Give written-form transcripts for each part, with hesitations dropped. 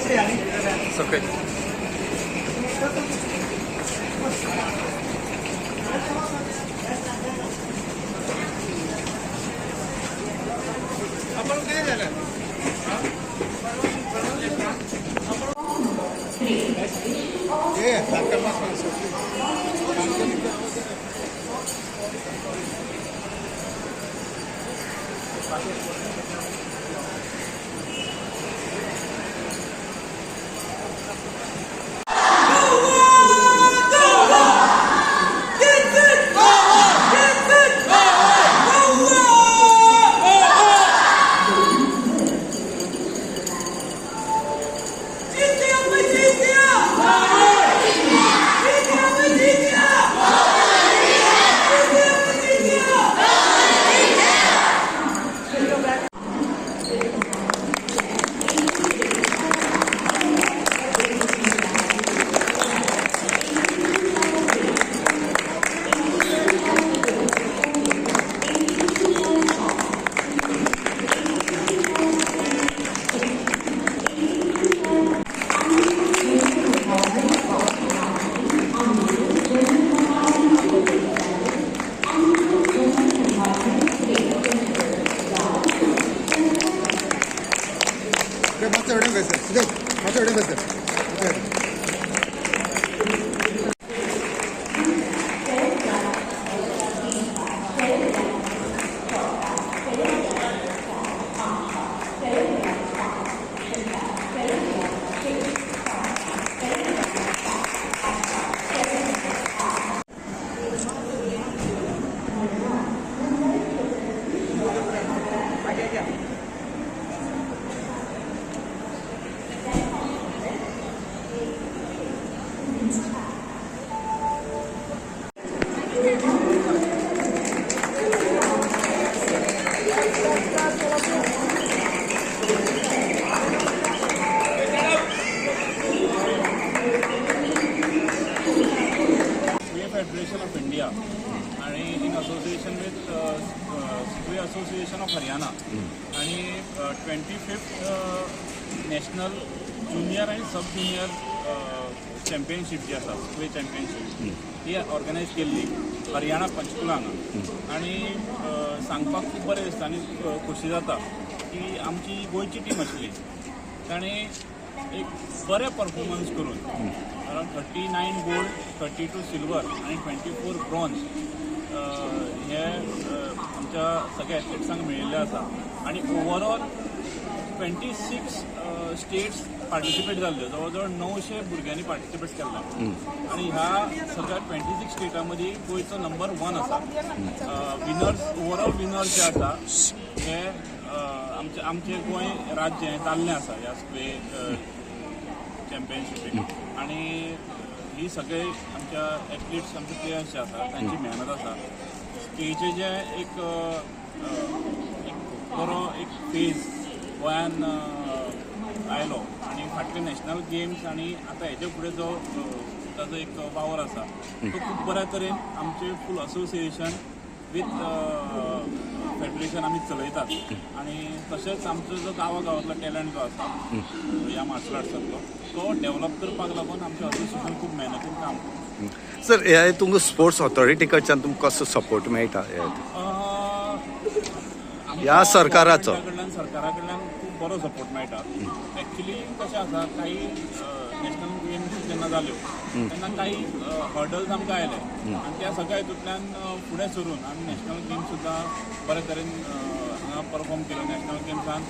सकयल आपण किती झालं Federation of India आणि in association with Speedway Association of Haryana आणि 25th नॅशनल ज्युनियर आणि सब ज्युनियर चॅम्पियनशीप जी आसा स्क्वे चॅम्पियनशीप ही ऑर्गनायज केल्ली हरियाणा पंचकुला हांगा आणि सांगपाक खूब बरें दिसता आनी खोशी जाता की आमची गोंयची टीम आशिल्ली ताणें एक बरें परफॉर्मन्स करून अरावंड 39 गोल्ड 32 सिल्वर आणि 24 ब्रॉन्झ हे आमच्या सगळ्या एथलीट्सांक मेळिल्ले आसा आणि ओवरऑल 26 स्टेट्स पार्टिसिपेट जाल्ल्यो जवळ जवळ 900 भुरग्यांनी पार्टिसिपेट केल्ले आणि ह्या सगळ्या 26 स्टेटां मदीं गोंयचो नंबर 1 आसा विनर्स ओवरऑल विनर्स जे आसा हे आमचे गोंय राज्य हें जाल्लें आसा ह्या स्क्वे चॅम्पियनशिपीक आणि ही सगळे आमच्या एथलीट्स आमचे प्लेयर्स जे आसा तांची मेहनत आसा स्टेजीचे जे एक बरो एक फेज गोंयान आयलो आणि फाटले नॅशनल गेम्स आणि आता हेजे फुडें जो ताजो एक वावर आसा तो खूब बऱ्या तरेन आमचे फूल असोसिएशन विथ फेडरेशन आमी चलयतात आणि तशेंच आमचो जो गांवागांवांतलो टॅलंट जो आसा ह्या मार्शल आर्ट्सांतलो तो डेव्हलप करपाक लागून आमचें असोसिएशन खूब मेहनतीन काम करता. सर हे तुमकां स्पोर्ट्स ऑथॉरिटी कडच्यान तुमकां कसो सपोर्ट मेळटा ह्या सरकाराचो सरकारा कडल्यान खूब बरो सपोर्ट मेळटा. एक्चुली कशें आसा काही नॅशनल गेम्स जेन्ना जाल्यो तेन्ना काही हर्डल्स आमकां आयले आनी त्या सगळ्या हितूंतल्यान फुडें सरून आमी नॅशनल गेम्स सुद्दां बरे तरेन हांगा परफॉर्म केलो. नॅशनल गेम्सान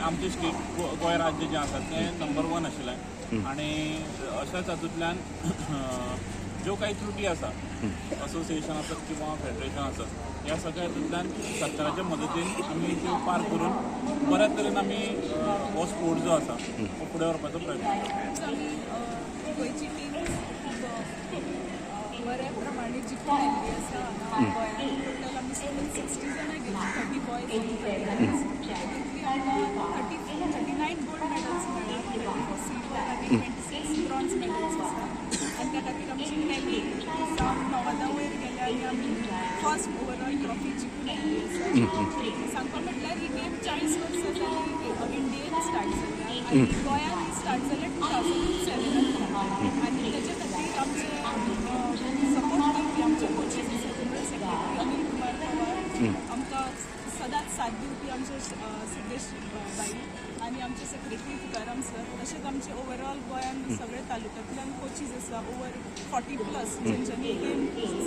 आमचे स्टेट गोंय राज्य जें आसा तें नंबर 1 आशिल्लें आणि अशाच हातूंतल्यान ज्यो काही त्रुटी आसा असोसिएशन आसत किंवा फेडरेशन आसत ह्या सगळ्या हितूंतल्यान सरकाराच्या मदतीन आमी त्यो पार करून बऱ्या तरेन आमी हो स्पोर्ट जो आसा तो फुडें व्हरपाचो प्रयत्न करता. गोंयची टीम बऱ्या प्रमाणे जिखून आयिल्ली आसा गोंयांत. टोटल आमी 60 जाणां गेली 30 बॉयज तितूंतली आमकां 39 गोल्ड मेडल्स मेळ्ळा 24 सिल्वर आनी 26 ब्रॉन्झ मेडल्स आसा आनी त्या खातीर आमची टॅली जावन 90 वयर गेल्या आनी आमी फर्स्ट ओवरऑल ट्रॉफी जिखून आयिल्ली आसा. सांगपा म्हटल्यार ही गेम 40 वर्सां जाली इंडियेन स्टार्ट जाल्या आनी गोंयांत स्टार्ट जालें 2007 आनी तेच्या खातीर आमचे सपोर्ट दिवपी आमचे coaches general secretary Anil Kumar Pawar, आमकां सदांच साथ दिवपी आमचे सिद्धेश बाई आनी आमचे सेक्रेटरी तुकाराम सर, तशेंच आमचे ओवरऑल गोंयान सगळे तालुक्यांतल्यान कोचीस आसा ओवर 40+ जेंच्यांनी गेम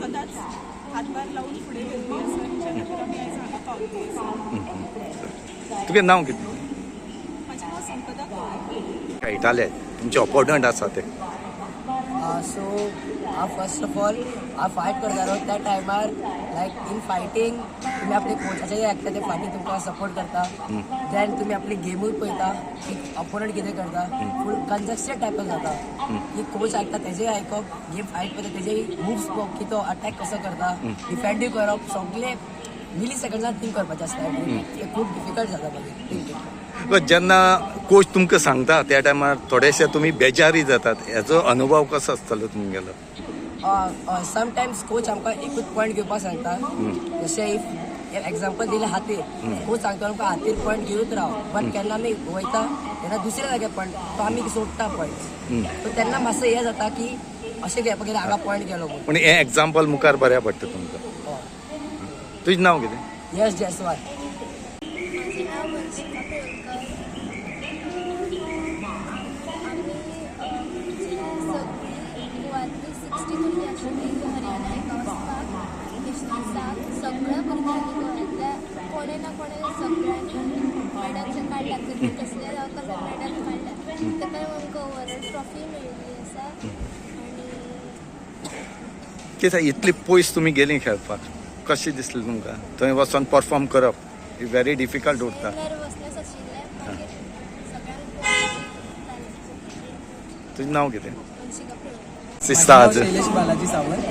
सदांच हातभार लावून फुडें व्हेल्ली आसा, हेच्या खातीर आमी आयज हांगा पावल्ली आसा. तुगे नांव कितें? म्हजें नांव संपदा कवळे. खेळटाले तुमचे ऑपोनंट आसा ते सो हांव फर्स्ट ऑफ ऑल हांव फायट करतालो त्या टायमार लायक इन फायटींग तुमी आपले कोचाचे एकटा ते फाटी तुमकां सपोर्ट करता, देन तुमी आपली गेमूय पळयता की ऑपोनंट कितें करता, फूल कंजस्टेड टायपाक जाता की कोच आयकता तेजेय आयकप, गेम फायट पळयता तेजेय मुव्स पळोवप की तो अटॅक कसो करता, डिफेंडूय करप, सगळे मिली सेकंडान थिंक करपाचें आसता. ते खूब डिफिकल्ट जाता मागीर थिंकींग. जेन्ना कोच तुमकां सांगता त्या टायमार थोडेशे तुमी बेजारी जातात, हेजो अनुभव कसो आसतलो तुमगेलो? समटायम्स कोच आमकां एकूच पॉयंट घेवपाक सांगता, जशें इफ एग्जाम्पल दिलें हातीर, कोच सांगता आमकां हातीर पॉयंट घेवूच राव, बट केन्ना आमी वयता तेन्ना दुसऱ्या जाग्यार पॉयंट तो आमी सोडटा पॉयंट, सो तेन्ना मातसो हें जाता की अशें घेवपाक गेल्यार हांगा पॉयंट गेलो म्हणून. पूण हें एग्जाम्पल मुखार बऱ्या पडटा तुमकां. तुजें नांव कितें? यश जयस्वाल. माझे नाव वंशिका पेडकर. आम्ही सगळी गोवांतली 60 भुरगीं आशिल्लीं तीं हरियाणा एका वचपाक विश्वासाक सगळ्या भुरग्यांनी गोंयांतल्या कोणे ना कोणे सगळ्यांनी मॅडल्स काडल्यात, कसले कलर मॅडल काडल्यात, ताका आमकां ओवरऑल ट्रॉफी मेळिल्ली आसा. आनी कित्याक इतली पयस तुमी गेलीं खेळपाक, कशें दिसलें तुमकां? थंय वचोन परफॉर्म करप व्हेरी डिफिकल्ट उरता. नर्वसनेस आशिल्लें, मागीर सगळ्यांक तुजें नांव कितें? वंशिका पेडकर. दिसता आज शैलेश बालाजी सावंत.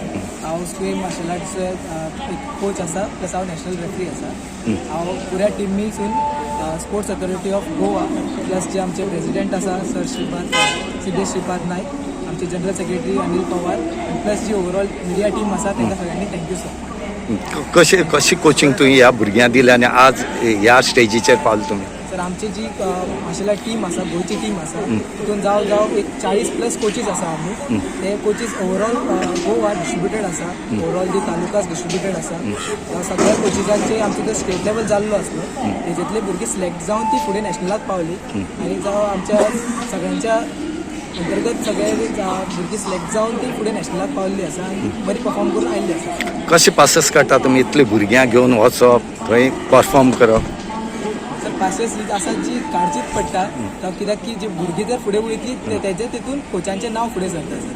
हांव स्क्वेम मार्शल आर्ट्स एक कोच आसा, प्लस हांव नॅशनल रेफ्री आसा. हांव पुऱ्या टिमीसून sports authority of Goa, plus जे आमचे प्रेसिडेंट आसा सर सिद्धेश श्रीपाद नायक, आमचे जनरल सेक्रेटरी अनिल पवार, आनी प्लस जी ओवरऑल मिडिया टीम आसा तांकां सगळ्यांनी थँक्यू सर. कशी कोचिंग तुवें ह्या भुरग्यांक दिली आनी आज ह्या स्टेजीचेर पावले तुमी? सर आमची जी मार्शल आर्ट टीम आसा, गोंयची टीम आसा, तितून जाव एक 40+ कोचीस आसा आमी. ते कोचीस ओवरऑल गोवा डिस्ट्रिब्युटेड आसा, ओवरऑल जी तालुकास डिस्ट्रिब्युटेड आसा. सगळ्या कोचिसांचे आमचो जो स्टेट लेवल जाल्लो आसलो, तेजेंतली भुरगीं सिलेक्ट जावन ती फुडें नॅशनलाक पावली, आनी जावं आमच्या सगळ्यांच्या अंतर्गत सगळे भुरगीं सिलेक्ट जावन ती फुडें नॅशनलाक पावल्ली आसा आनी बरी परफॉर्म करून आयिल्ली आसा. कशें पासस काडटा तुमी इतले भुरग्यांक घेवन वचप थंय परफॉर्म करप? सर पासेस आसा जी काडचीच पडटा, कित्याक की जी भुरगीं जर फुडें वयतली तेजे तितून कोचांचें नांव फुडें सरता सर.